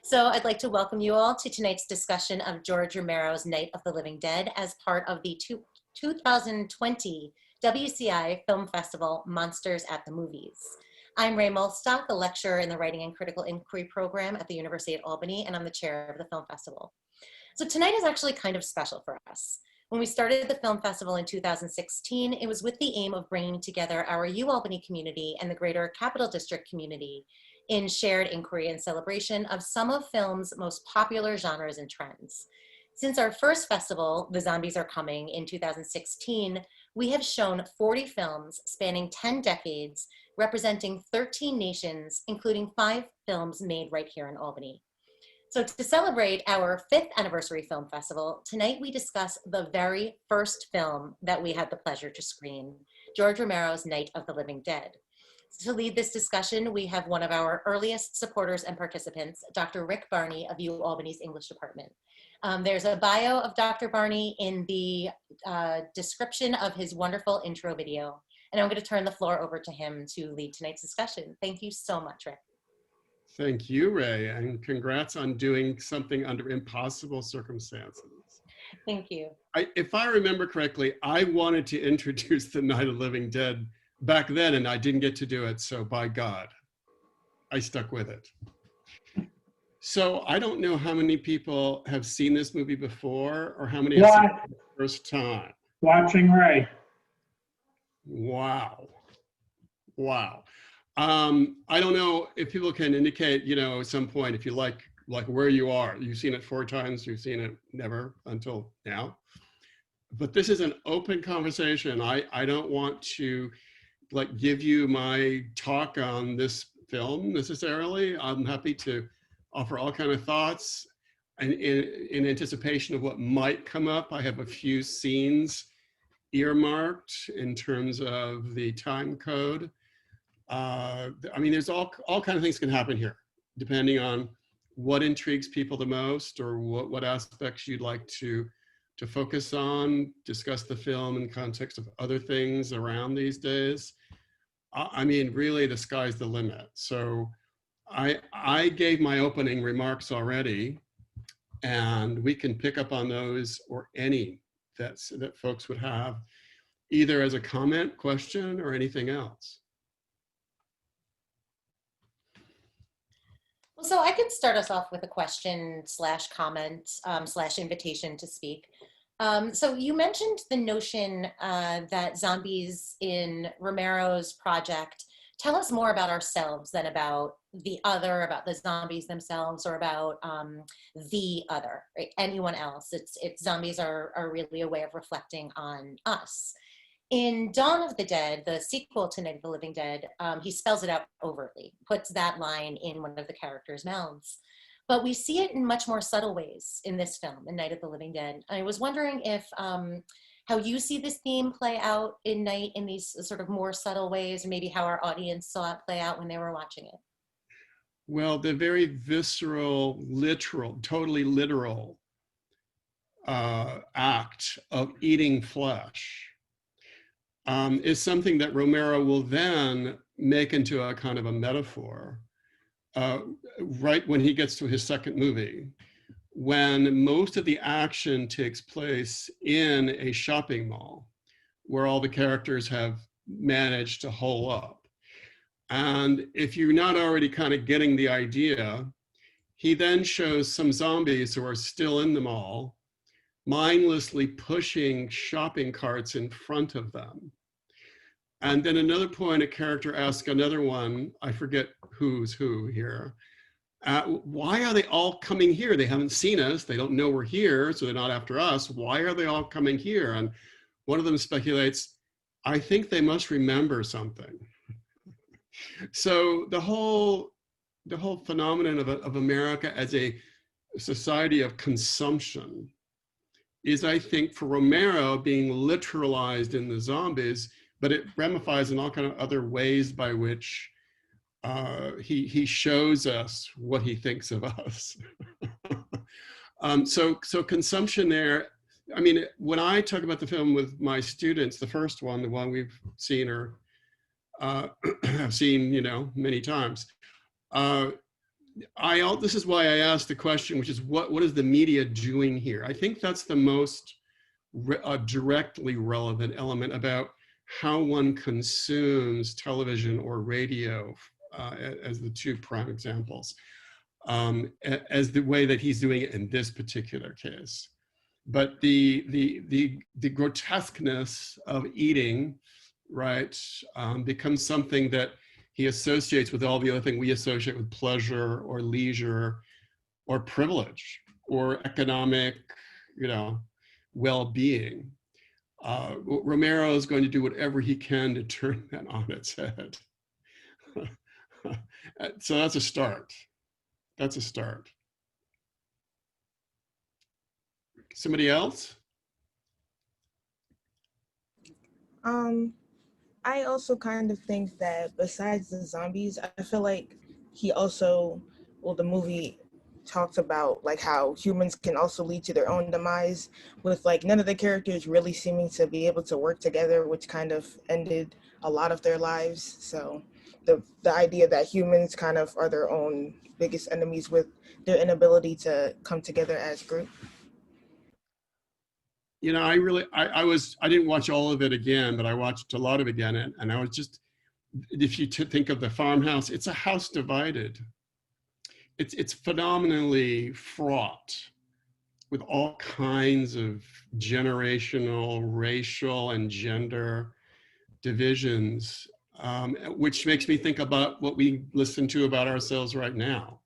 So I'd like to welcome you all to tonight's discussion of George Romero's Night of the Living Dead as part of the 2020 WCI Film Festival Monsters at the Movies. I'm Ray Mulstock, a lecturer in the Writing and Critical Inquiry program at the University of Albany, and I'm the chair of the film festival. So tonight is actually kind of special for us. When we started the film festival in 2016, it was with the aim of bringing together our UAlbany community and the greater Capital District community in shared inquiry and celebration of some of film's most popular genres and trends. Since our first festival, The Zombies Are Coming, in 2016, we have shown 40 films spanning 10 decades, representing 13 nations, including 5 films made right here in Albany. So to celebrate our 5th anniversary film festival, tonight we discuss the very first film that we had the pleasure to screen, George Romero's Night of the Living Dead. To lead this discussion, we have one of our earliest supporters and participants, Dr. Rick Barney of UAlbany's English department. There's a bio of Dr. Barney in the description of his wonderful intro video, and I'm going to turn the floor over to him to lead tonight's discussion. Thank you so much, Rick. Thank you, Ray, and congrats on doing something under impossible circumstances. Thank you. If I remember correctly, I wanted to introduce the Night of the Living Dead back then, and I didn't get to do it, so by God, I stuck with it. So I don't know how many people have seen this movie before, or how many have seen it for the first time. Watching Ray. Wow. Wow. I don't know if people can indicate, at some point, if you like where you are. You've seen it 4 times, you've seen it never until now. But this is an open conversation. I don't want to give you my talk on this film necessarily. I'm happy to offer all kind of thoughts, and in anticipation of what might come up. I have a few scenes earmarked in terms of the time code. There's all kind of things can happen here, depending on what intrigues people the most, or what aspects you'd like to focus on, discuss the film in context of other things around these days. Really, the sky's the limit. So I gave my opening remarks already, and we can pick up on those or any that folks would have, either as a comment, question, or anything else. Well, so I can start us off with a question / comment / invitation to speak. So you mentioned the notion that zombies in Romero's project tell us more about ourselves than about the other, about the zombies themselves, or about the other, right? Anyone else. It's zombies are really a way of reflecting on us. In Dawn of the Dead, the sequel to Night of the Living Dead, he spells it out overtly, puts that line in one of the characters' mouths. But we see it in much more subtle ways in this film, in Night of the Living Dead. I was wondering if how you see this theme play out in Night in these sort of more subtle ways, or maybe how our audience saw it play out when they were watching it. Well, the very visceral, literal, totally literal act of eating flesh is something that Romero will then make into a kind of a metaphor right when he gets to his second movie, when most of the action takes place in a shopping mall where all the characters have managed to hole up. And if you're not already kind of getting the idea, he then shows some zombies who are still in the mall, mindlessly pushing shopping carts in front of them. And then another point, a character asks another one, I forget who's who here, why are they all coming here? They haven't seen us, they don't know we're here, so they're not after us. Why are they all coming here? And one of them speculates, I think they must remember something. So the whole phenomenon of America as a society of consumption is, I think, for Romero, being literalized in the zombies, but it ramifies in all kind of other ways by which he shows us what he thinks of us. So consumption there, when I talk about the film with my students, the first one, the one we've seen or have seen, many times, this is why I asked the question, which is what is the media doing here? I think that's the most directly relevant element about how one consumes television or radio, as the two prime examples, as the way that he's doing it in this particular case. But the grotesqueness of eating, right, becomes something that he associates with all the other things we associate with pleasure or leisure or privilege or economic, you know, well-being. Romero is going to do whatever he can to turn that on its head. So that's a start. That's a start. Somebody else? Um, I also kind of think that besides the zombies, I feel like he also, well, the movie talks about like how humans can also lead to their own demise, with like none of the characters really seeming to be able to work together, which kind of ended a lot of their lives. So the idea that humans kind of are their own biggest enemies with their inability to come together as group. You know, I didn't watch all of it again, but I watched a lot of it again, and I was just, if you think of the farmhouse, it's a house divided. It's phenomenally fraught with all kinds of generational, racial, and gender divisions, which makes me think about what we listen to about ourselves right now.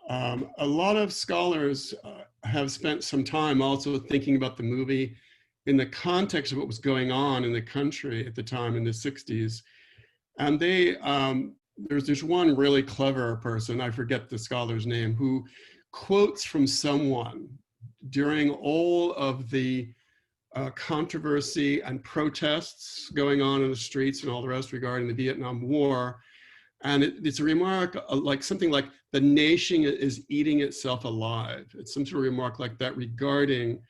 A lot of scholars have spent some time also thinking about the movie in the context of what was going on in the country at the time in the 60s. And there's one really clever person, I forget the scholar's name, who quotes from someone during all of the controversy and protests going on in the streets and all the rest regarding the Vietnam War. And it's a remark like something like the nation is eating itself alive. It's some sort of remark like that regarding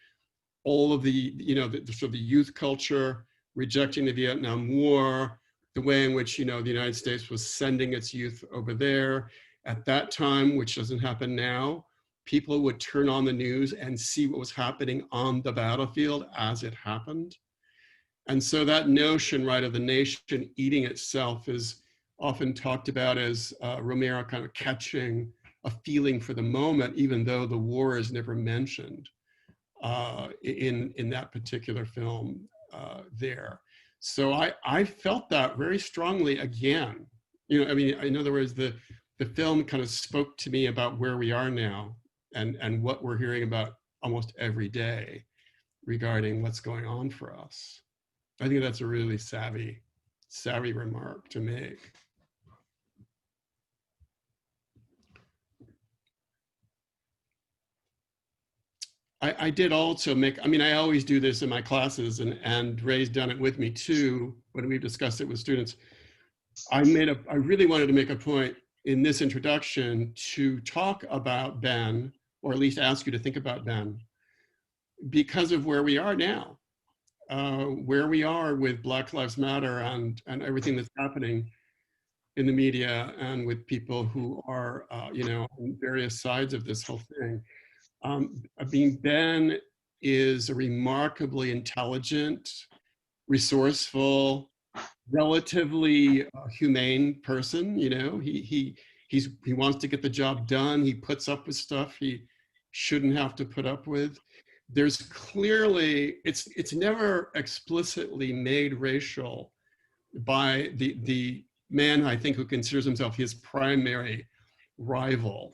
all of the, you know, the sort of the youth culture, rejecting the Vietnam War, the way in which, you know, the United States was sending its youth over there. At that time, which doesn't happen now, people would turn on the news and see what was happening on the battlefield as it happened. And so that notion, right, of the nation eating itself is often talked about as Romero kind of catching a feeling for the moment, even though the war is never mentioned in that particular film there. So I felt that very strongly again. You know, I mean, in other words, the film kind of spoke to me about where we are now and what we're hearing about almost every day regarding what's going on for us. I think that's a really savvy remark to make. I did also make, I mean, I always do this in my classes, and Ray's done it with me too, when we've discussed it with students. I really wanted to make a point in this introduction to talk about Ben, or at least ask you to think about Ben, because of where we are now, where we are with Black Lives Matter and everything that's happening in the media and with people who are, you know, on various sides of this whole thing. I mean, Ben is a remarkably intelligent, resourceful, relatively humane person. You know, he wants to get the job done. He puts up with stuff he shouldn't have to put up with. There's clearly, it's never explicitly made racial by the man, I think, who considers himself his primary rival.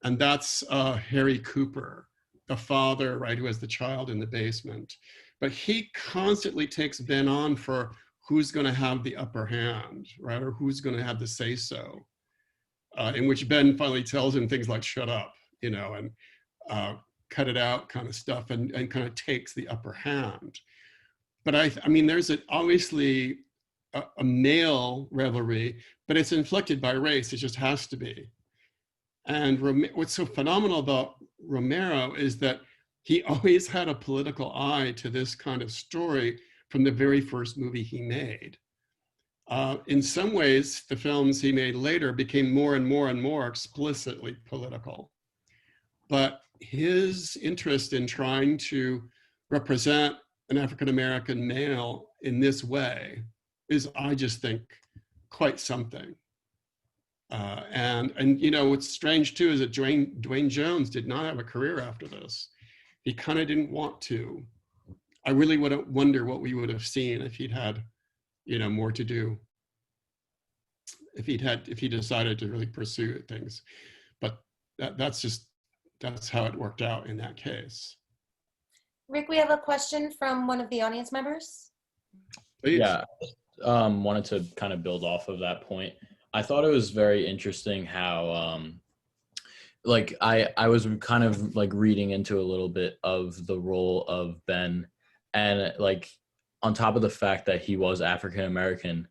And that's Harry Cooper, the father, right, who has the child in the basement. But he constantly takes Ben on for who's going to have the upper hand, right, or who's going to have the say-so, in which Ben finally tells him things like, shut up, you know, and cut it out kind of stuff, and kind of takes the upper hand. But I mean, there's obviously a male rivalry, but it's inflected by race. It just has to be. And what's so phenomenal about Romero is that he always had a political eye to this kind of story from the very first movie he made. In some ways, the films he made later became more and more and more explicitly political. But his interest in trying to represent an African-American male in this way is, I just think, quite something. And you know, what's strange too is that Dwayne Jones did not have a career after this. He kind of didn't want to. I really would wonder what we would have seen if he'd had, you know, more to do, if he decided to really pursue things. But that's how it worked out in that case. Rick, we have a question from one of the audience members. Please. Yeah, wanted to kind of build off of that point. I thought it was very interesting how like I was kind of like reading into a little bit of the role of Ben, and like on top of the fact that he was African American,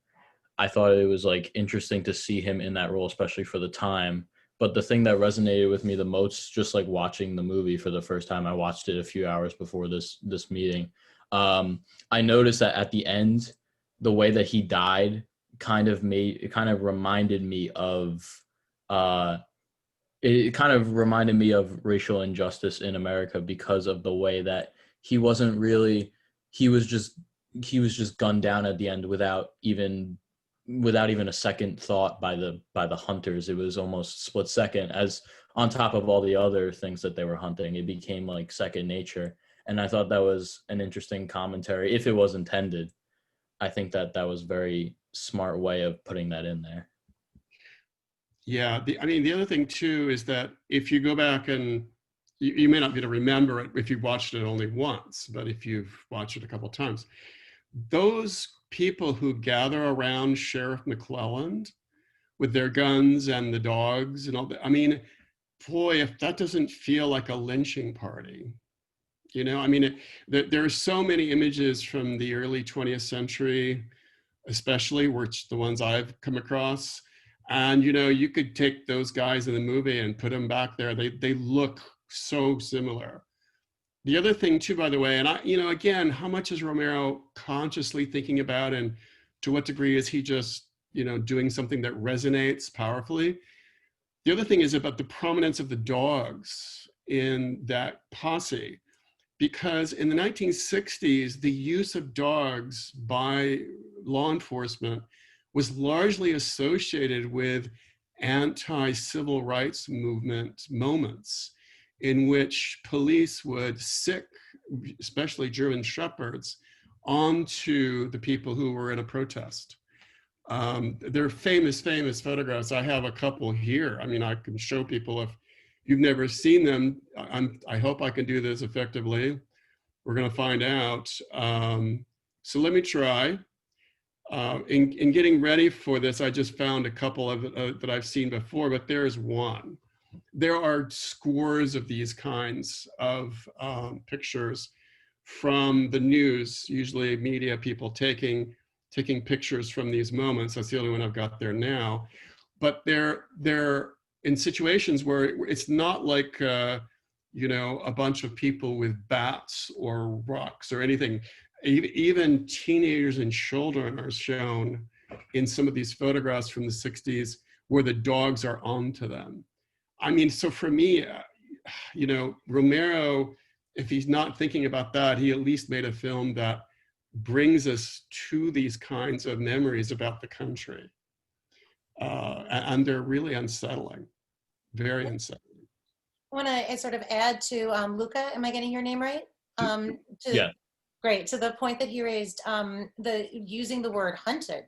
I thought it was like interesting to see him in that role, especially for the time. But the thing that resonated with me the most, just like watching the movie for the first time, I watched it a few hours before this meeting. I noticed that at the end, the way that he died kind of reminded me of it kind of reminded me of racial injustice in America, because of the way that he wasn't really, he was just gunned down at the end without even a second thought by the hunters. It was almost split second, as on top of all the other things that they were hunting, it became like second nature. And I thought that was an interesting commentary, if it was intended. I think that was very smart way of putting that in there. Yeah, I mean, the other thing too is that if you go back and you may not be able to remember it if you've watched it only once, but if you've watched it a couple of times, those people who gather around Sheriff McClelland with their guns and the dogs and all that, I mean, boy, if that doesn't feel like a lynching party, you know, I mean, there are so many images from the early 20th century, especially, which the ones I've come across. And, you know, you could take those guys in the movie and put them back there. They look so similar. The other thing too, by the way, and you know, again, how much is Romero consciously thinking about, and to what degree is he just, you know, doing something that resonates powerfully? The other thing is about the prominence of the dogs in that posse, because in the 1960s, the use of dogs by law enforcement was largely associated with anti-civil rights movement moments in which police would sick, especially German shepherds, onto the people who were in a protest. They're famous photographs. I have a couple here. I mean, I can show people if you've never seen them. I hope I can do this effectively. We're going to find out. So let me try. In getting ready for this, I just found a couple of that I've seen before, but there's one. There are scores of these kinds of pictures from the news, usually media people taking pictures from these moments. That's the only one I've got there now. But they're in situations where it's not like, you know, a bunch of people with bats or rocks or anything. Even teenagers and children are shown in some of these photographs from the 60s where the dogs are onto them. I mean, so for me, you know, Romero, if he's not thinking about that, he at least made a film that brings us to these kinds of memories about the country. And they're really unsettling, very unsettling. I want to sort of add to Luca, am I getting your name right? Yeah. Great. To the point that he raised, the using the word hunted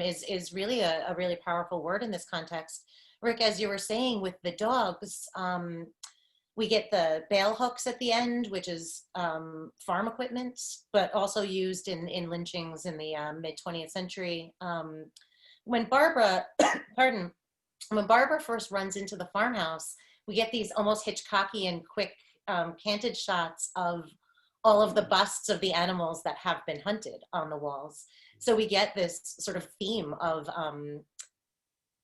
is really a really powerful word in this context. Rick, as you were saying with the dogs, we get the bale hooks at the end, which is farm equipment, but also used in lynchings in the mid 20th century. When Barbara, pardon, when Barbara first runs into the farmhouse, we get these almost Hitchcockian quick canted shots of all of the busts of the animals that have been hunted on the walls. So we get this sort of theme of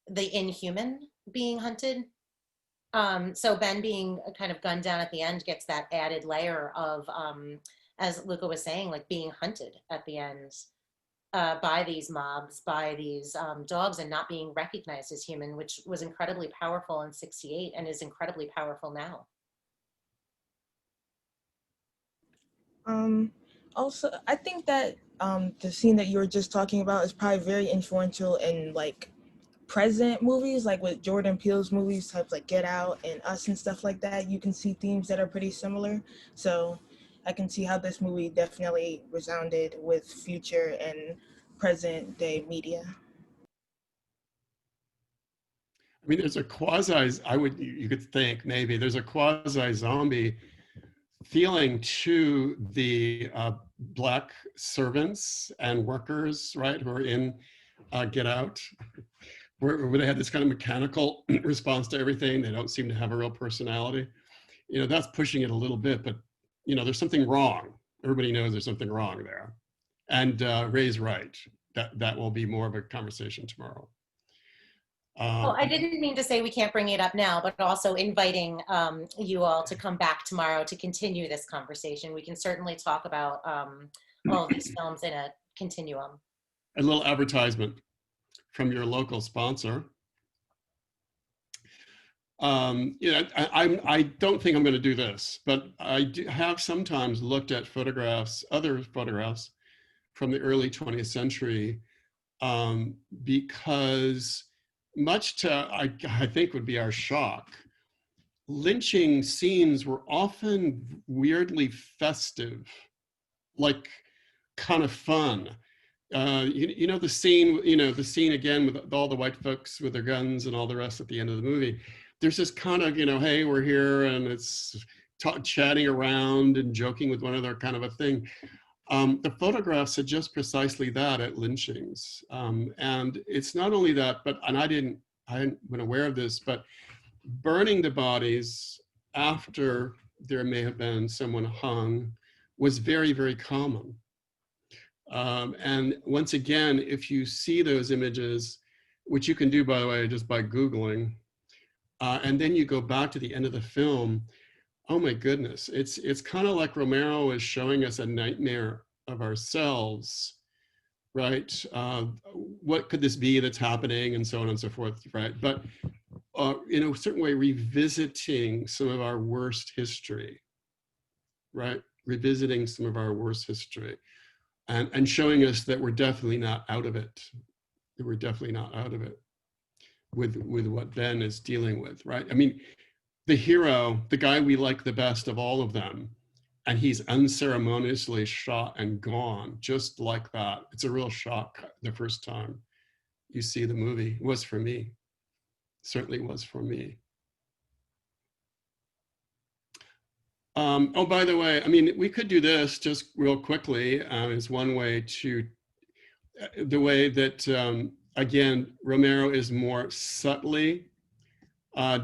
the inhuman being hunted. So Ben being kind of gunned down at the end gets that added layer of, as Luca was saying, like being hunted at the end. by these mobs, by these dogs, and not being recognized as human, which was incredibly powerful in '68 and is incredibly powerful now. Also, I think that the scene that you were just talking about is probably very influential in like present movies, like with Jordan Peele's movies, types like Get Out and Us and stuff like that. You can see themes that are pretty similar. So I can see how this movie definitely resounded with future and present day media. I mean, there's a you could think maybe there's a quasi zombie feeling to the Black servants and workers, right, who are in Get Out, where they had this kind of mechanical response to everything. They don't seem to have a real personality. You know, that's pushing it a little bit, but, you know, there's something wrong. Everybody knows there's something wrong there. And Ray's right. That will be more of a conversation tomorrow. Well, I didn't mean to say we can't bring it up now, but also inviting you all to come back tomorrow to continue this conversation. We can certainly talk about all of these films in a continuum. A little advertisement from your local sponsor. You know, I don't think I'm going to do this, but I have sometimes looked at photographs, other photographs from the early 20th century, because much to, I think would be our shock, lynching scenes were often weirdly festive, like kind of fun. You know, the scene, the scene again with all the white folks with their guns and all the rest at the end of the movie. There's this kind of, hey, we're here, and it's chatting around and joking with one another kind of a thing. The photographs suggest precisely that at lynchings. And it's not only that, and I hadn't been aware of this, but burning the bodies after there may have been someone hung was very, very common. And once again, if you see those images, which you can do, by the way, just by Googling, and then you go back to the end of the film, oh my goodness, it's kind of like Romero is showing us a nightmare of ourselves, right? What could this be that's happening, and so on and so forth, right? But in a certain way, revisiting some of our worst history, right? Revisiting some of our worst history, and showing us that we're definitely not out of it. That we're definitely not out of it with what Ben is dealing with, right? I mean, the hero, the guy we like the best of all of them, and he's unceremoniously shot and gone just like that. It's a real shock the first time you see the movie. It was for me. Certainly was for me. Oh, by the way, I mean, we could do this just real quickly as one way to, the way that, again, Romero is more subtly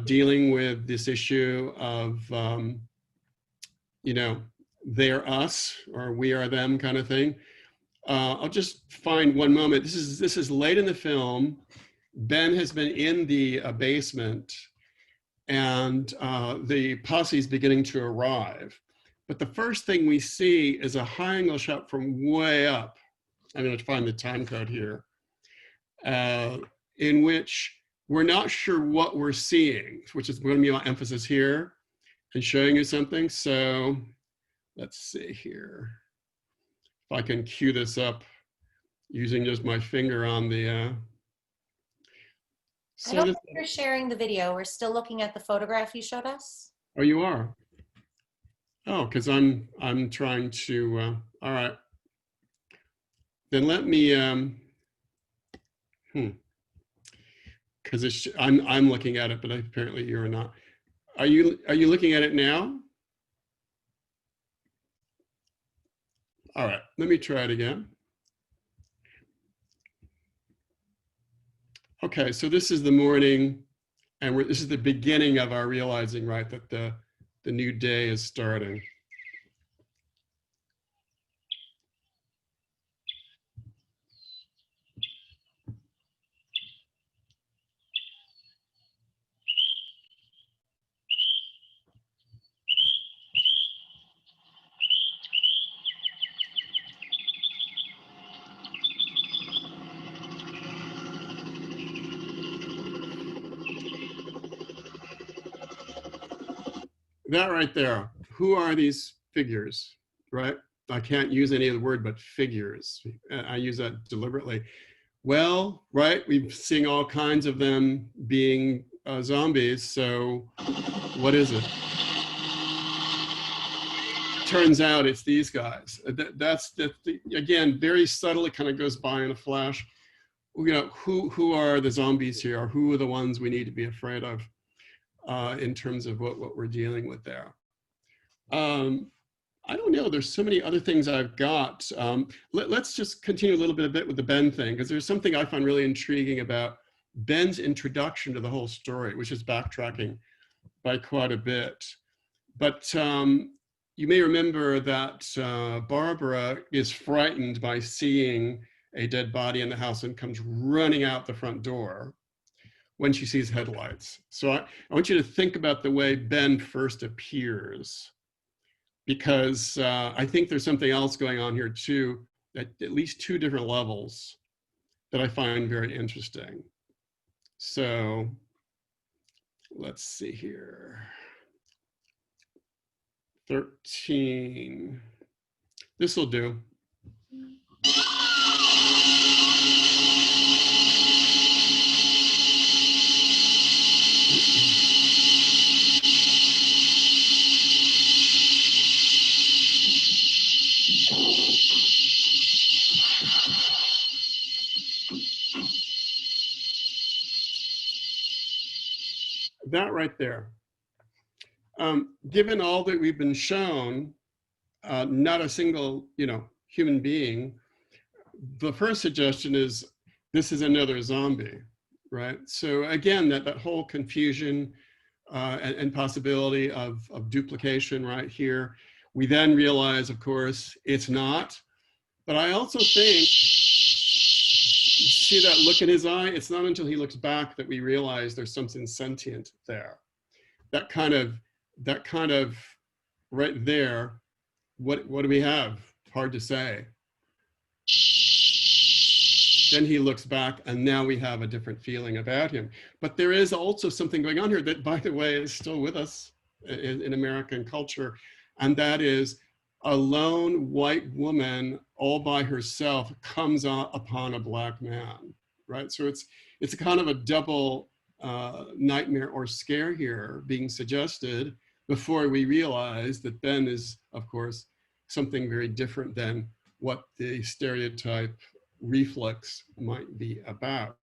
dealing with this issue of, they're us or we are them kind of thing. I'll just find one moment. This is late in the film. Ben has been in the basement, and the posse is beginning to arrive. But the first thing we see is a high angle shot from way up. I'm going to find the time code here, in which we're not sure what we're seeing, which is going to be my emphasis here and showing you something. So let's see here. If I can cue this up using just my finger on the. I don't think you're sharing the video. We're still looking at the photograph you showed us. Oh, you are? Oh, because I'm trying to, all right. Then let me, because I'm looking at it, but apparently you're not. Are you looking at it now? All right, let me try it again. Okay, so this is the morning, and this is the beginning of our realizing, right, that the new day is starting. That right there. Who are these figures, right? I can't use any other word but figures. I use that deliberately. Well, right, we've seen all kinds of them being zombies. So what is it? Turns out it's these guys. That's again, very subtly kind of goes by in a flash. You know, who are the zombies here? Or who are the ones we need to be afraid of in terms of what we're dealing with there? I don't know. There's so many other things I've got. Let's just continue a little bit with the Ben thing, because there's something I find really intriguing about Ben's introduction to the whole story, which is backtracking by quite a bit. But you may remember that Barbara is frightened by seeing a dead body in the house and comes running out the front door when she sees headlights. So I want you to think about the way Ben first appears, because I think there's something else going on here too, at least two different levels that I find very interesting. So let's see here. 13. This will do. That right there. Given all that we've been shown, not a single, human being, the first suggestion is this is another zombie, right? So again, that whole confusion and possibility of duplication right here. We then realize, of course, it's not. But I also think, you see that look in his eye? It's not until he looks back that we realize there's something sentient there. That kind of right there, what do we have? Hard to say. Then he looks back and now we have a different feeling about him. But there is also something going on here that, by the way, is still with us in American culture. And that is a lone white woman all by herself comes upon a black man, right? So it's a kind of a double nightmare or scare here being suggested before we realize that Ben is, of course, something very different than what the stereotype reflex might be about.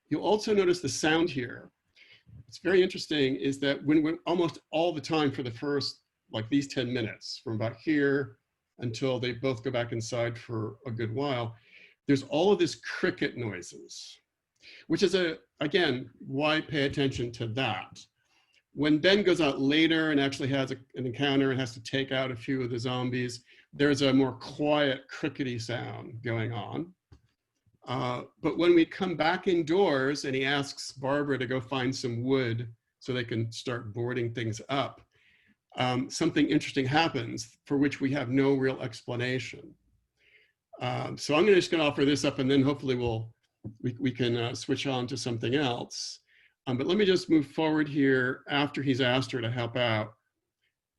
You'll also notice the sound here. What's very interesting is that when almost all the time for the first, like these 10 minutes, from about here until they both go back inside for a good while, there's all of this cricket noises, which is again, why pay attention to that? When Ben goes out later and actually has an encounter and has to take out a few of the zombies, there's a more quiet crickety sound going on. But when we come back indoors and he asks Barbara to go find some wood so they can start boarding things up, something interesting happens for which we have no real explanation. So I'm just going to offer this up and then hopefully we can switch on to something else. But let me just move forward here after he's asked her to help out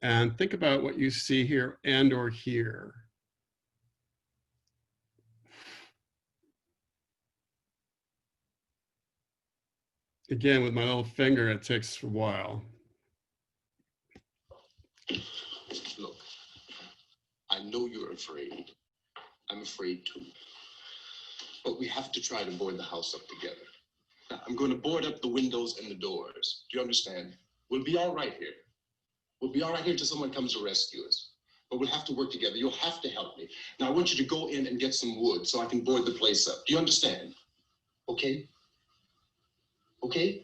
and think about what you see here and or here. Again, with my little finger, it takes a while. Look, I know you're afraid. I'm afraid too. But we have to try to board the house up together. Now, I'm going to board up the windows and the doors. Do you understand? We'll be all right here. We'll be all right here till someone comes to rescue us. But we'll have to work together. You'll have to help me. Now, I want you to go in and get some wood so I can board the place up. Do you understand? Okay? Okay?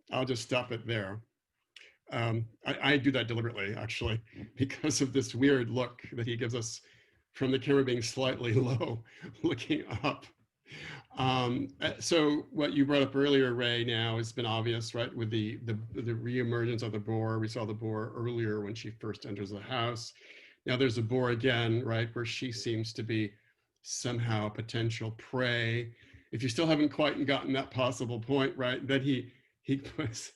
I'll just stop it there. I do that deliberately, actually, because of this weird look that he gives us from the camera being slightly low, looking up. So what you brought up earlier, Ray, now has been obvious, right? With the reemergence of the boar. We saw the boar earlier when she first enters the house. Now there's a boar again, right, where she seems to be somehow potential prey. If you still haven't quite gotten that possible point, right, then he puts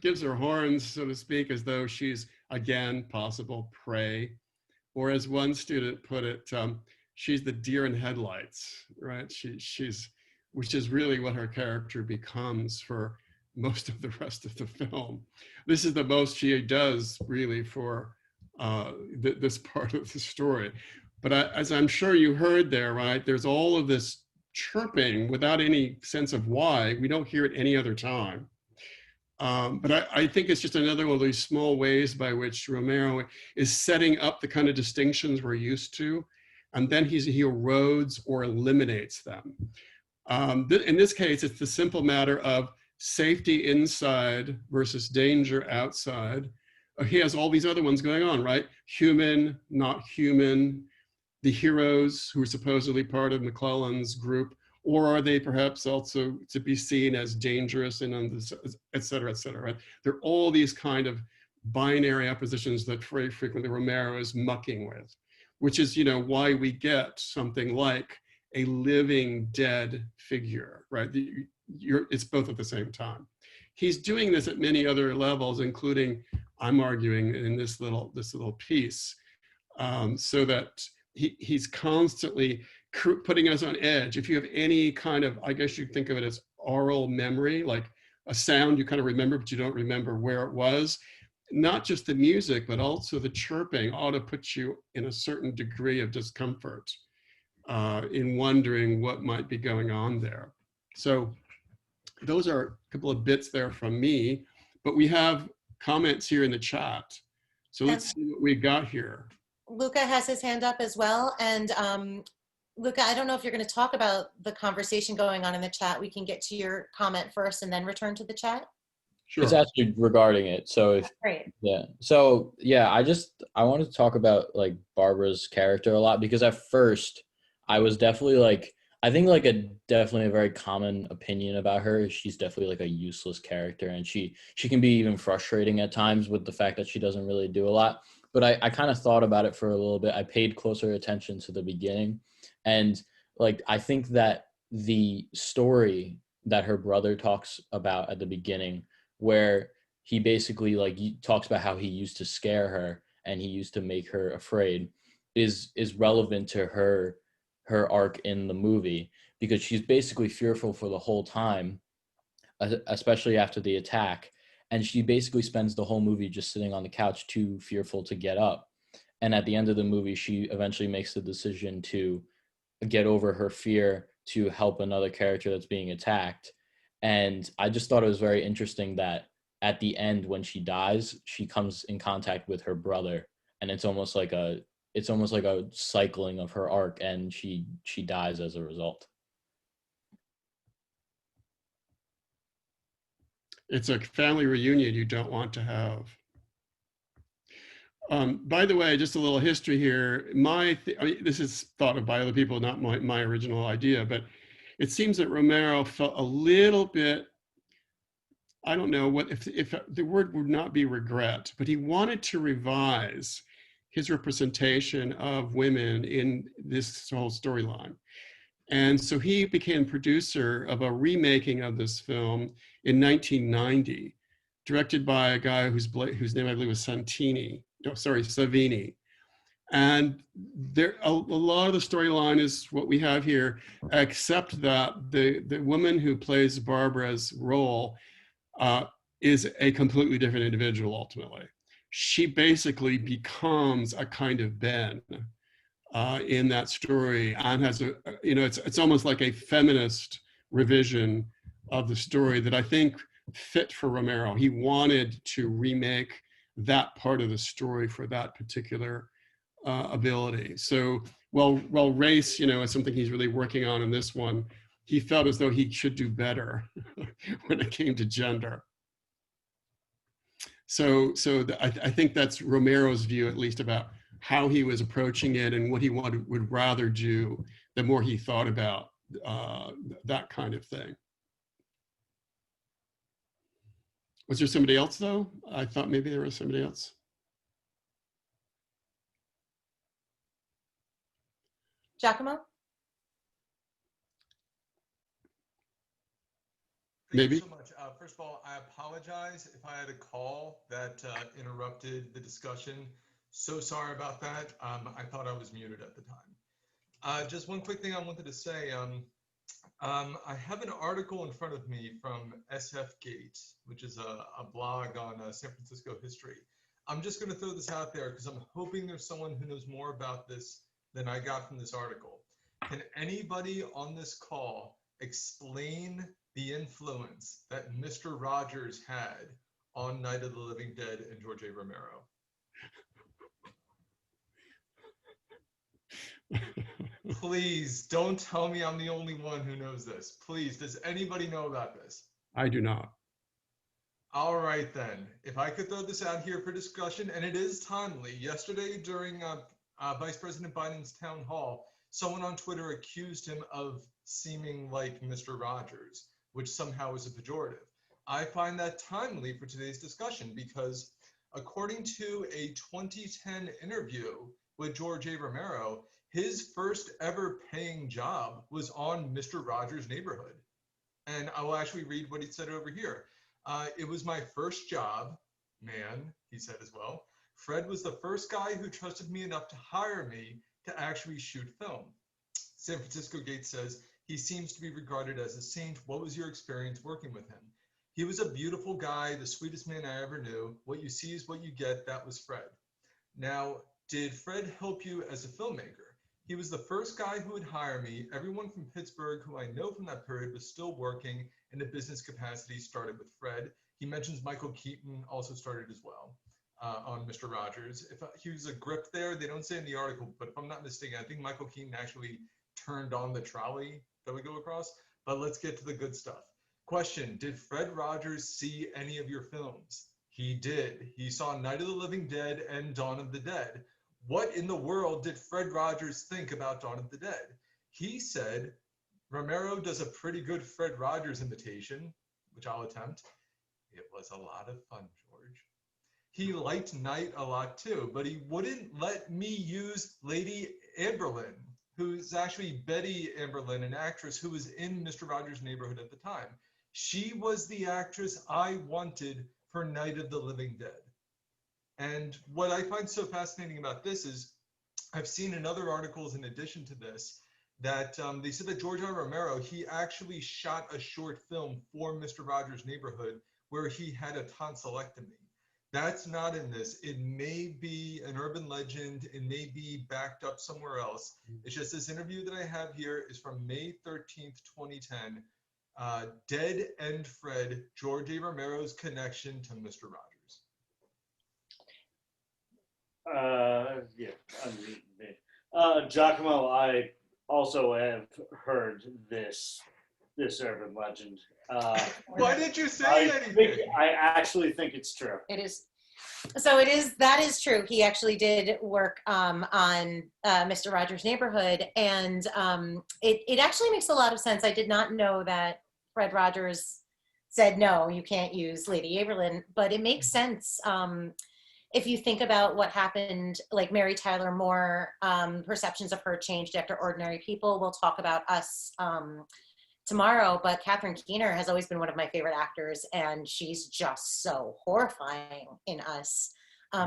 gives her horns, so to speak, as though she's again possible prey. Or as one student put it, she's the deer in headlights, right? She's, which is really what her character becomes for most of the rest of the film. This is the most she does really for this part of the story. But as I'm sure you heard there, right, there's all of this chirping without any sense of why. We don't hear it any other time. But I think it's just another one of these small ways by which Romero is setting up the kind of distinctions we're used to, and then he erodes or eliminates them. In this case, it's the simple matter of safety inside versus danger outside. He has all these other ones going on, right? Human, not human, the heroes who are supposedly part of McClellan's group, or are they perhaps also to be seen as dangerous and et cetera, right? There are all these kind of binary oppositions that very frequently Romero is mucking with, which is, why we get something like a living dead figure, right? It's both at the same time. He's doing this at many other levels, including, I'm arguing in this little piece, so that he's constantly putting us on edge. If you have any kind of, I guess you think of it as oral memory, like a sound you kind of remember, but you don't remember where it was, not just the music, but also the chirping ought to put you in a certain degree of discomfort in wondering what might be going on there. So those are a couple of bits there from me, but we have comments here in the chat. So let's see what we got here. Luca has his hand up as well. And Luca, I don't know if you're going to talk about the conversation going on in the chat. We can get to your comment first and then return to the chat. Sure. It's actually regarding it. So if, great. Yeah. So yeah, I wanted to talk about like Barbara's character a lot, because at first I was definitely like, I think like definitely a very common opinion about her. She's definitely like a useless character, and she can be even frustrating at times with the fact that she doesn't really do a lot. But I kind of thought about it for a little bit. I paid closer attention to the beginning, and like I think that the story that her brother talks about at the beginning, where he basically like talks about how he used to scare her and he used to make her afraid, is relevant to her arc in the movie, because she's basically fearful for the whole time, especially after the attack, and she basically spends the whole movie just sitting on the couch, too fearful to get up. And at the end of the movie, she eventually makes the decision to get over her fear to help another character that's being attacked. And I just thought it was very interesting that at the end, when she dies, she comes in contact with her brother, and it's almost like a cycling of her arc, and she dies as a result. It's a family reunion you don't want to have. By the way, just a little history here. This is thought of by other people, not my original idea, but it seems that Romero felt a little bit, I don't know what if the word would not be regret, but he wanted to revise his representation of women in this whole storyline. And so he became producer of a remaking of this film in 1990, directed by a guy whose name I believe was Savini. And there, a lot of the storyline is what we have here, except that the woman who plays Barbara's role is a completely different individual ultimately. She basically becomes a kind of Ben in that story, and has a, it's almost like a feminist revision of the story that I think fit for Romero. He wanted to remake that part of the story for that particular ability. So while race, is something he's really working on in this one, he felt as though he should do better when it came to gender. So I think that's Romero's view, at least, about how he was approaching it and what he would rather do the more he thought about that kind of thing. Was there somebody else, though? I thought maybe there was somebody else. Giacomo? Maybe. Thank you so much. First of all, I apologize if I had a call that interrupted the discussion. So sorry about that. I thought I was muted at the time. Just one quick thing I wanted to say. I have an article in front of me from SF-Gate, which is a blog on San Francisco history. I'm just going to throw this out there because I'm hoping there's someone who knows more about this than I got from this article. Can anybody on this call explain the influence that Mr. Rogers had on Night of the Living Dead and George A. Romero? Please don't tell me I'm the only one who knows this. Please, does anybody know about this? I do not. All right, then. If I could throw this out here for discussion, and it is timely. Yesterday, during Vice President Biden's town hall, someone on Twitter accused him of seeming like Mr. Rogers, which somehow is a pejorative. I find that timely for today's discussion because according to a 2010 interview with George A. Romero, his first ever paying job was on Mr. Rogers' Neighborhood. And I will actually read what he said over here. It was my first job, man, he said as well. Fred was the first guy who trusted me enough to hire me to actually shoot film. San Francisco Gate says, he seems to be regarded as a saint. What was your experience working with him? He was a beautiful guy, the sweetest man I ever knew. What you see is what you get. That was Fred. Now, did Fred help you as a filmmaker? He was the first guy who would hire me. Everyone from Pittsburgh who I know from that period was still working in a business capacity started with Fred. He mentions Michael Keaton also started as well on Mr. Rogers. If he was a grip there, they don't say in the article, but if I'm not mistaken, I think Michael Keaton actually turned on the trolley that we go across. But let's get to the good stuff. Question, did Fred Rogers see any of your films? He did. He saw Night of the Living Dead and Dawn of the Dead. What in the world did Fred Rogers think about Dawn of the Dead? He said, Romero does a pretty good Fred Rogers imitation, which I'll attempt. It was a lot of fun, George. He liked Night a lot too, but he wouldn't let me use Lady Amberlyn, who's actually Betty Amberlyn, an actress who was in Mr. Rogers' Neighborhood at the time. She was the actress I wanted for Night of the Living Dead. And what I find so fascinating about this is I've seen in other articles in addition to this that they said that George R. Romero, he actually shot a short film for Mr. Rogers' Neighborhood where he had a tonsillectomy. That's not in this. It may be an urban legend. It may be backed up somewhere else. It's just this interview that I have here is from May 13th, 2010. Dead and Fred, George A. Romero's connection to Mr. Rogers. Yeah, unmuted. Giacomo, I also have heard this urban legend. Why did you say anything? I actually think it's true. It is. So that is true. He actually did work on Mr. Rogers' Neighborhood, and it actually makes a lot of sense. I did not know that Fred Rogers said, no, you can't use Lady Amberlyn, but it makes sense. if you think about what happened, like Mary Tyler Moore, perceptions of her changed after Ordinary People. We'll talk about Us tomorrow, but Catherine Keener has always been one of my favorite actors, and she's just so horrifying in Us.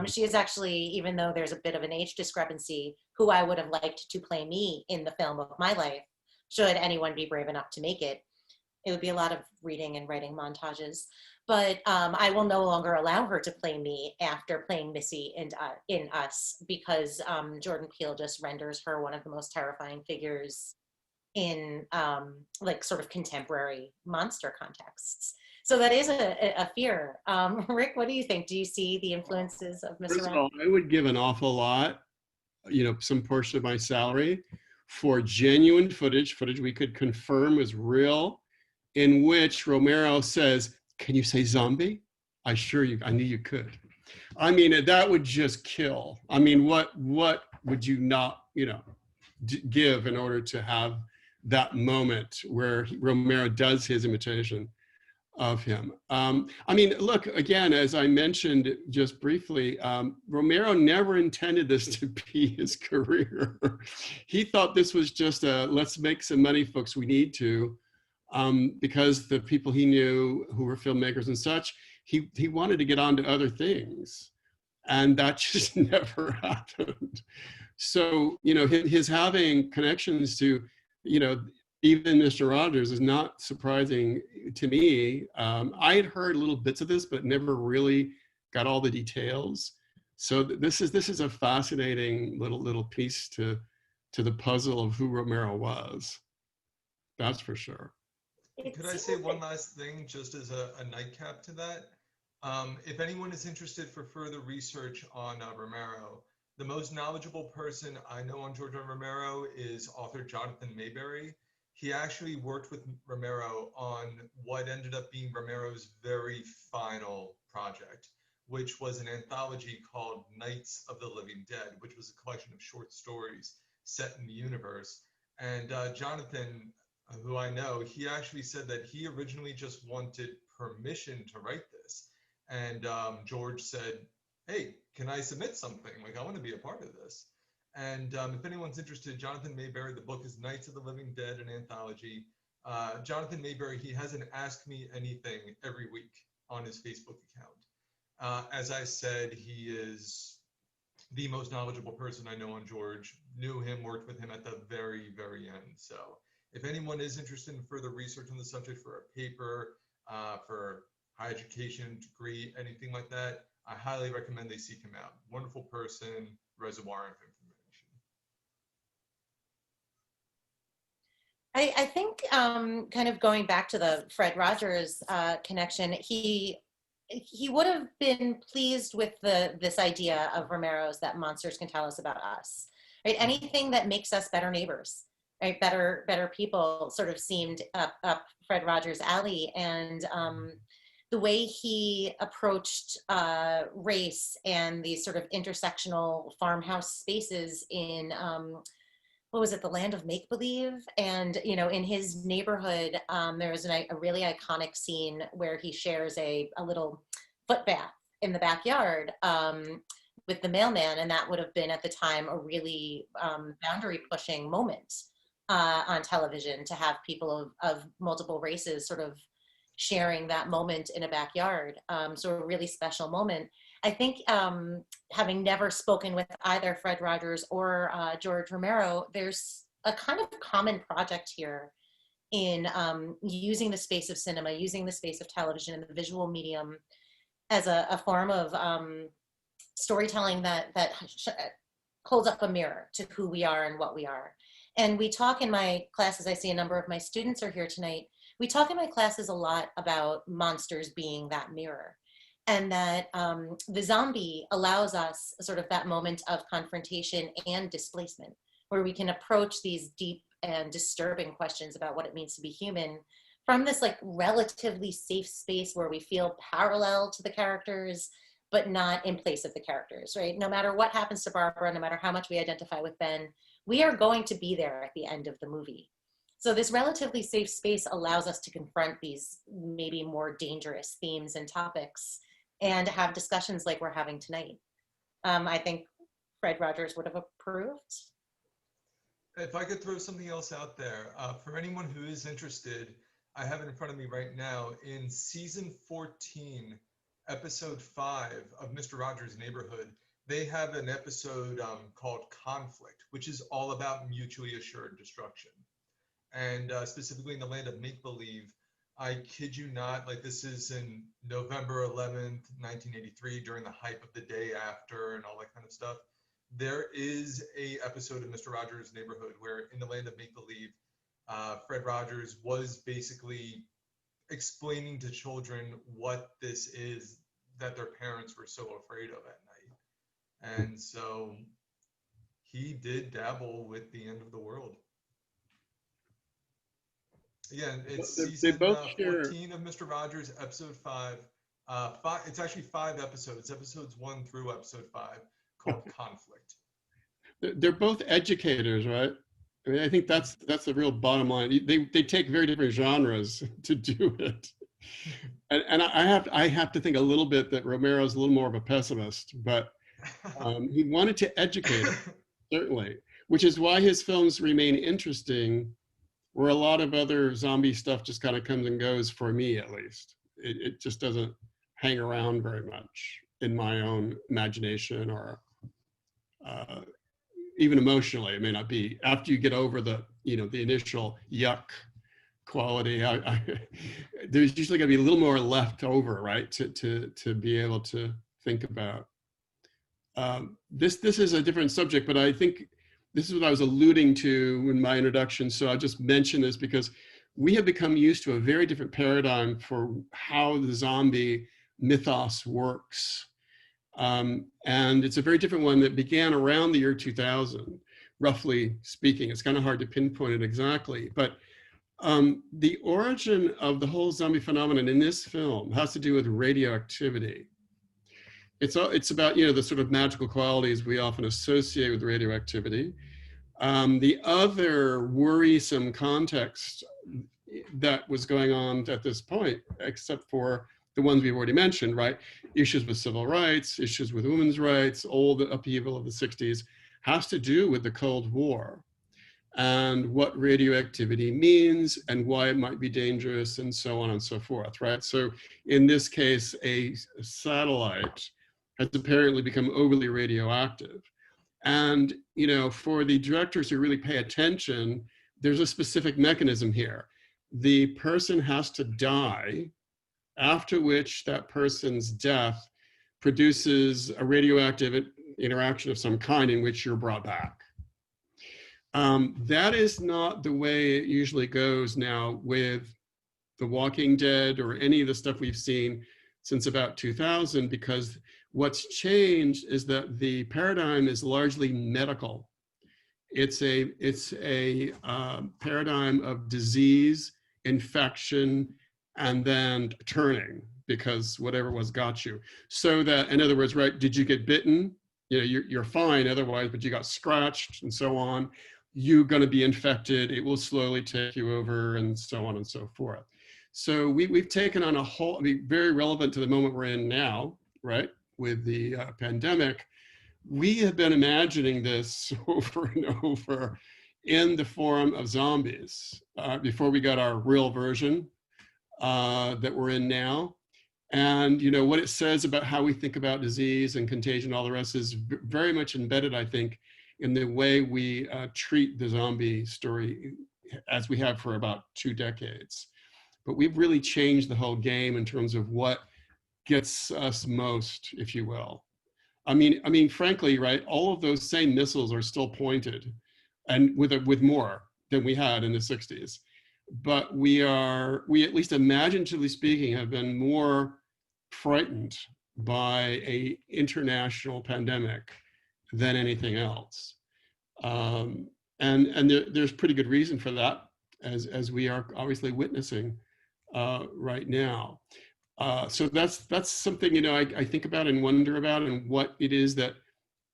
She is actually, even though there's a bit of an age discrepancy, who I would have liked to play me in the film of my life, should anyone be brave enough to make it. It would be a lot of reading and writing montages, but I will no longer allow her to play me after playing Missy in Us, because Jordan Peele just renders her one of the most terrifying figures in like sort of contemporary monster contexts. So that is a fear. Rick, what do you think? Do you see the influences of Mr. First of Ron? all, I would give an awful lot, some portion of my salary for genuine footage we could confirm was real, in which Romero says, "Can you say zombie?" I knew you could. I mean, that would just kill. I mean, what would you not, give in order to have that moment where Romero does his imitation of him? I mean, look, again, as I mentioned just briefly, Romero never intended this to be his career. He thought this was just a, let's make some money, folks, we need to, because the people he knew who were filmmakers and such, he wanted to get on to other things. And that just never happened. So, his having connections to, even Mr. Rogers is not surprising to me. I had heard little bits of this, but never really got all the details. So this is a fascinating little piece to the puzzle of who Romero was. That's for sure. Could I say one last thing, just as a nightcap to that? If anyone is interested for further research on Romero, the most knowledgeable person I know on George Romero is author Jonathan Mayberry. He actually worked with Romero on what ended up being Romero's very final project, which was an anthology called Nights of the Living Dead, which was a collection of short stories set in the universe. And Jonathan, who I know, he actually said that he originally just wanted permission to write this. And George said, "Hey, can I submit something? Like, I want to be a part of this." And if anyone's interested, Jonathan Mayberry, the book is Nights of the Living Dead, an anthology. Jonathan Mayberry, he has an Ask Me Anything every week on his Facebook account. As I said, he is the most knowledgeable person I know on George. Knew him, worked with him at the very, very end. So if anyone is interested in further research on the subject for a paper, for higher education, degree, anything like that, I highly recommend they seek him out. Wonderful person, reservoir of information. I think kind of going back to the Fred Rogers connection, he would have been pleased with this idea of Romero's, that monsters can tell us about us, right? Anything that makes us better neighbors, right? Better people sort of seemed up Fred Rogers' alley. And the way he approached race and these sort of intersectional farmhouse spaces in what was it, the Land of Make Believe? And, in his neighborhood, there was a really iconic scene where he shares a little foot bath in the backyard with the mailman. And that would have been at the time a really boundary pushing moment on television, to have people of multiple races sort of sharing that moment in a backyard. So a really special moment. I think having never spoken with either Fred Rogers or George Romero, there's a kind of common project here in using the space of cinema, using the space of television and the visual medium as a form of storytelling that holds up a mirror to who we are and what we are. And we talk in my classes, I see a number of my students are here tonight, we talk in my classes a lot about monsters being that mirror. And that the zombie allows us sort of that moment of confrontation and displacement, where we can approach these deep and disturbing questions about what it means to be human from this like relatively safe space where we feel parallel to the characters, but not in place of the characters, right? No matter what happens to Barbara, no matter how much we identify with Ben, we are going to be there at the end of the movie. So this relatively safe space allows us to confront these maybe more dangerous themes and topics, and have discussions like we're having tonight. I think Fred Rogers would have approved. If I could throw something else out there, for anyone who is interested, I have it in front of me right now. In season 14, episode 5 of Mr. Rogers' Neighborhood, they have an episode called Conflict, which is all about mutually assured destruction. And specifically in the land of make-believe, I kid you not, like this is in November 11th, 1983, during the hype of the day after and all that kind of stuff. There is a episode of Mr. Rogers' Neighborhood where in the land of make-believe, Fred Rogers was basically explaining to children what this is that their parents were so afraid of at night. And so he did dabble with the end of the world. Again, it's They season both share. 14 of Mr. Rogers, episode 5. It's actually 5 episodes, episodes 1 through episode 5, called Conflict. They're both educators, right? I mean, I think that's the real bottom line. They take very different genres to do it. And I have to think a little bit that Romero's a little more of a pessimist, but he wanted to educate us, certainly, which is why his films remain interesting, where a lot of other zombie stuff just kind of comes and goes, for me at least. It just doesn't hang around very much in my own imagination, or even emotionally. It may not be. After you get over the initial yuck quality, there's usually going to be a little more left over, right, to be able to think about. This is a different subject, but I think this is what I was alluding to in my introduction. So I'll just mention this because we have become used to a very different paradigm for how the zombie mythos works. And it's a very different one that began around the year 2000, roughly speaking. It's kind of hard to pinpoint it exactly, but the origin of the whole zombie phenomenon in this film has to do with radioactivity. It's about, the sort of magical qualities we often associate with radioactivity. The other worrisome context that was going on at this point, except for the ones we've already mentioned, right? Issues with civil rights, issues with women's rights, all the upheaval of the 60s, has to do with the Cold War and what radioactivity means and why it might be dangerous and so on and so forth, right? So in this case, a satellite has apparently become overly radioactive. And, for the directors who really pay attention, there's a specific mechanism here. The person has to die, after which that person's death produces a radioactive interaction of some kind in which you're brought back. That is not the way it usually goes now with The Walking Dead or any of the stuff we've seen since about 2000, because what's changed is that the paradigm is largely medical. It's a paradigm of disease, infection, and then turning, because whatever was got you. So that, in other words, right, did you get bitten? You're fine otherwise, but you got scratched and so on. You're going to be infected. It will slowly take you over and so on and so forth. So we've taken on a whole, very relevant to the moment we're in now, right, with the pandemic. We have been imagining this over and over in the form of zombies before we got our real version that we're in now. And what it says about how we think about disease and contagion, all the rest, is very much embedded, I think, in the way we treat the zombie story, as we have for about 2 decades. But we've really changed the whole game in terms of what gets us most, if you will. I mean, frankly, right, all of those same missiles are still pointed, and with more than we had in the 60s. But we, at least imaginatively speaking, have been more frightened by an international pandemic than anything else. And there's pretty good reason for that, as we are obviously witnessing right now. So that's something, I think about and wonder about, and what it is that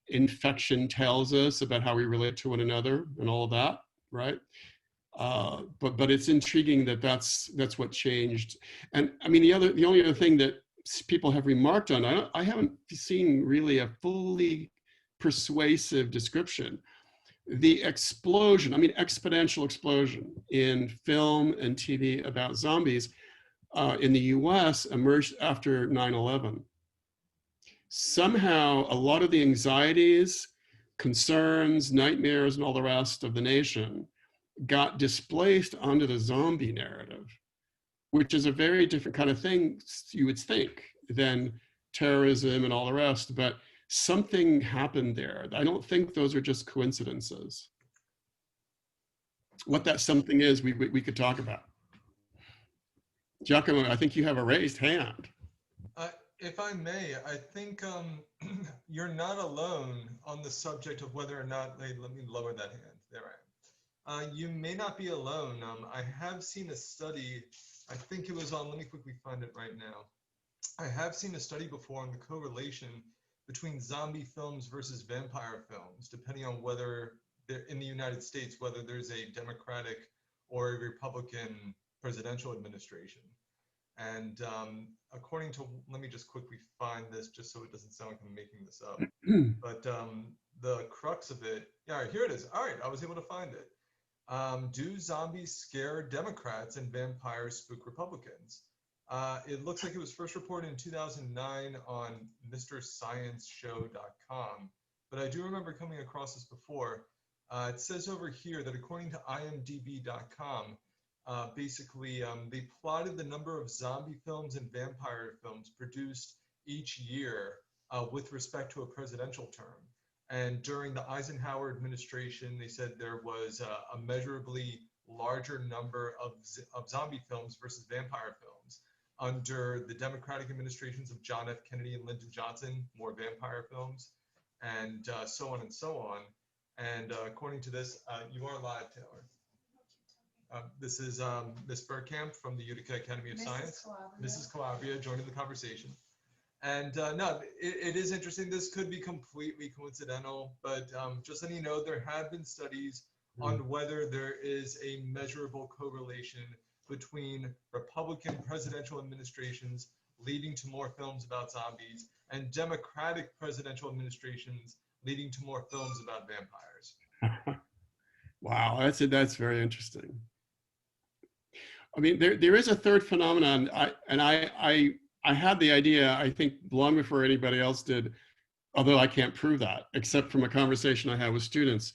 infection tells us about how we relate to one another and all of that, right? But it's intriguing that that's what changed. And I mean, the only other thing that people have remarked on. I haven't seen really a fully persuasive description. The explosion, I mean, exponential explosion in film and TV about zombies in the US emerged after 9/11. Somehow, a lot of the anxieties, concerns, nightmares, and all the rest of the nation got displaced onto the zombie narrative, which is a very different kind of thing you would think than terrorism and all the rest. But something happened there. I don't think those are just coincidences. What that something is, we could talk about. Giacomo, I think you have a raised hand. If I may, I think you're not alone on the subject of whether or not, let me lower that hand, there I am. You may not be alone. I have seen a study, I think it was on, let me quickly find it right now. I have seen a study before on the correlation between zombie films versus vampire films, depending on whether they're in the United States, whether there's a Democratic or a Republican presidential administration. And according to, let me just quickly find this just so it doesn't sound like I'm making this up. But the crux of it, yeah, here it is. All right, I was able to find it. Do zombies scare Democrats and vampires spook Republicans? It looks like it was first reported in 2009 on MrScienceShow.com, but I do remember coming across this before. It says over here that according to IMDb.com, basically, they plotted the number of zombie films and vampire films produced each year with respect to a presidential term. And during the Eisenhower administration, they said there was a measurably larger number of zombie films versus vampire films. Under the Democratic administrations of John F. Kennedy and Lyndon Johnson, more vampire films, and so on and so on. And according to this, you are live, Taylor. This is Ms. Bergkamp from the Utica Academy of Science. Mrs. Calabria joining the conversation. And no, it is interesting. This could be completely coincidental, but just letting you know, there have been studies on whether there is a measurable correlation between Republican presidential administrations leading to more films about zombies and Democratic presidential administrations leading to more films about vampires. Wow, that's very interesting. I mean, there is a third phenomenon, I had the idea, I think, long before anybody else did, although I can't prove that, except from a conversation I had with students.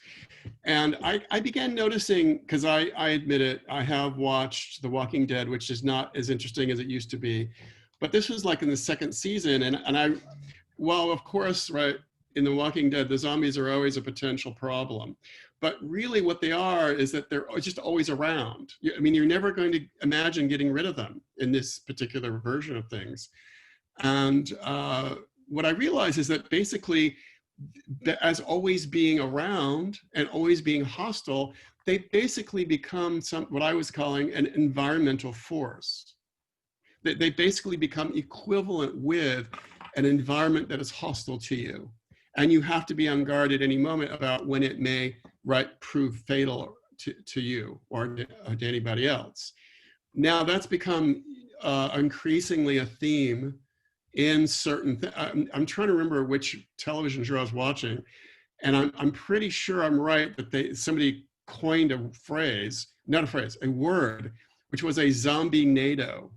And I began noticing, because I admit it, I have watched The Walking Dead, which is not as interesting as it used to be. But this was like in the second season, and well, of course, right, in The Walking Dead, the zombies are always a potential problem. But really what they are is that they're just always around. I mean, you're never going to imagine getting rid of them in this particular version of things. And what I realize is that basically, as always being around and always being hostile, they basically become what I was calling an environmental force. They basically become equivalent with an environment that is hostile to you. And you have to be on guard at any moment about when it may prove fatal to you or to anybody else. Now that's become increasingly a theme in certain, I'm trying to remember which television show I was watching, and I'm pretty sure I'm right that somebody coined a word, which was a zombie NATO,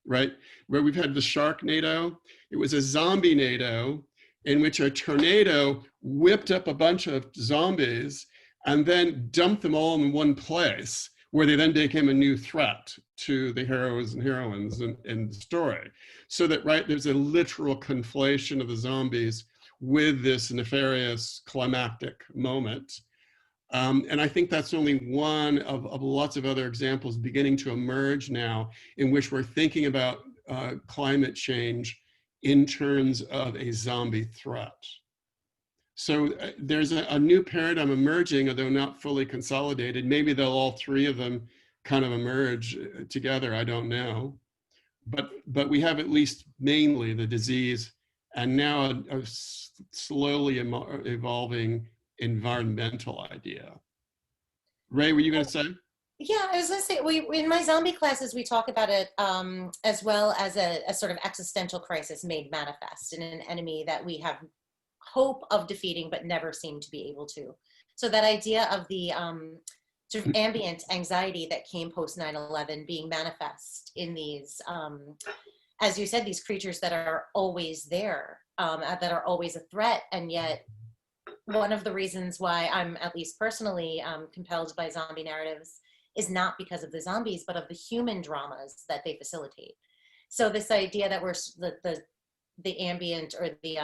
right? Where we've had the Sharknado, it was a zombie NATO in which a tornado whipped up a bunch of zombies and then dumped them all in one place, where they then became a new threat to the heroes and heroines in the story. So that, there's a literal conflation of the zombies with this nefarious climactic moment. And I think that's only one of lots of other examples beginning to emerge now in which we're thinking about climate change in terms of a zombie threat. So there's a new paradigm emerging, although not fully consolidated. Maybe they'll all three of them kind of emerge together, I don't know. But we have at least mainly the disease and now a slowly evolving environmental idea. Ray, were you going to say? Yeah, I was gonna say, we in my zombie classes we talk about it as well as a sort of existential crisis made manifest in an enemy that we have hope of defeating but never seem to be able to. So that idea of the sort of ambient anxiety that came post 9/11 being manifest in these, as you said, these creatures that are always there, that are always a threat, and yet one of the reasons why I'm at least personally compelled by zombie narratives is not because of the zombies, but of the human dramas that they facilitate. So this idea that we're the ambient or the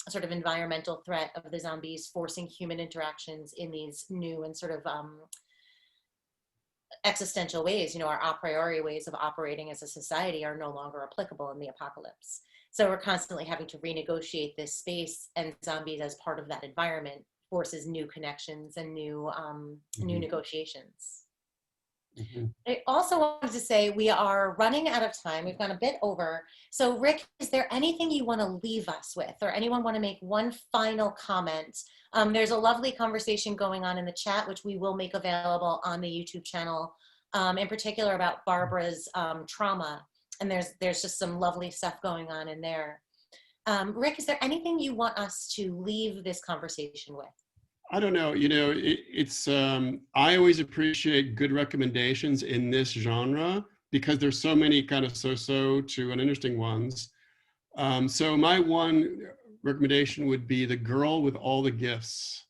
sort of environmental threat of the zombies forcing human interactions in these new and sort of existential ways, you know, our a priori ways of operating as a society are no longer applicable in the apocalypse. So we're constantly having to renegotiate this space, and zombies as part of that environment forces new connections and new negotiations. I also wanted to say we are running out of time. We've gone a bit over. So Rick, is there anything you want to leave us with, or anyone want to make one final comment? There's a lovely conversation going on in the chat, which we will make available on the YouTube channel, in particular about Barbara's trauma. And there's just some lovely stuff going on in there. Rick, is there anything you want us to leave this conversation with? I don't know, you know, it's, I always appreciate good recommendations in this genre because there's so many kind of so-so to uninteresting ones. So my one recommendation would be The Girl with All the Gifts,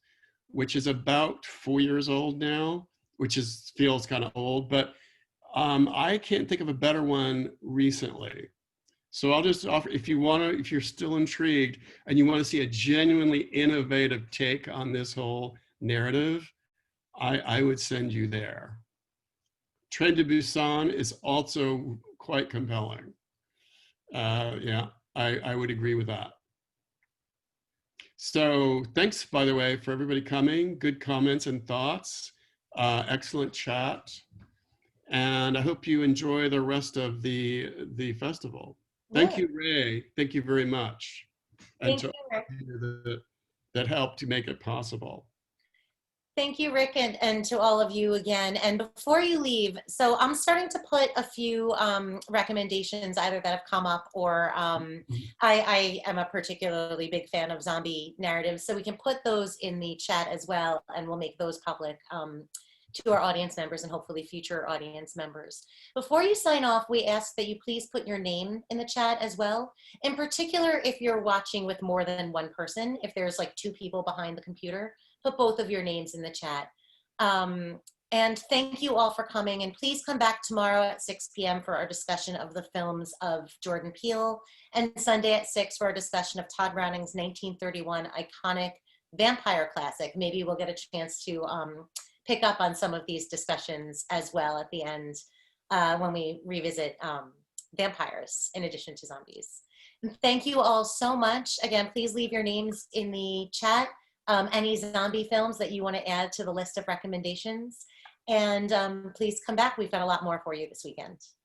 which is about 4 years old now, which feels kind of old, but I can't think of a better one recently. So I'll just offer, if you're still intrigued and you want to see a genuinely innovative take on this whole narrative, I would send you there. Train to Busan is also quite compelling. Yeah, I would agree with that. So thanks, by the way, for everybody coming. Good comments and thoughts. Excellent chat. And I hope you enjoy the rest of the festival. Thank you, Ray. Thank you very much. And Thank you, Rick. that helped to make it possible. Thank you, Rick, and to all of you again. And before you leave, so I'm starting to put a few recommendations either that have come up or I am a particularly big fan of zombie narratives. So we can put those in the chat as well, and we'll make those public to our audience members and hopefully future audience members. Before you sign off, we ask that you please put your name in the chat as well. In particular, if you're watching with more than one person, if there's like 2 people behind the computer, put both of your names in the chat. And thank you all for coming, and please come back tomorrow at 6 p.m. for our discussion of the films of Jordan Peele, and Sunday at 6 for our discussion of Todd Browning's 1931 iconic vampire classic. Maybe we'll get a chance to pick up on some of these discussions as well at the end when we revisit vampires in addition to zombies. And thank you all so much. Again, please leave your names in the chat. Any zombie films that you want to add to the list of recommendations. And please come back. We've got a lot more for you this weekend.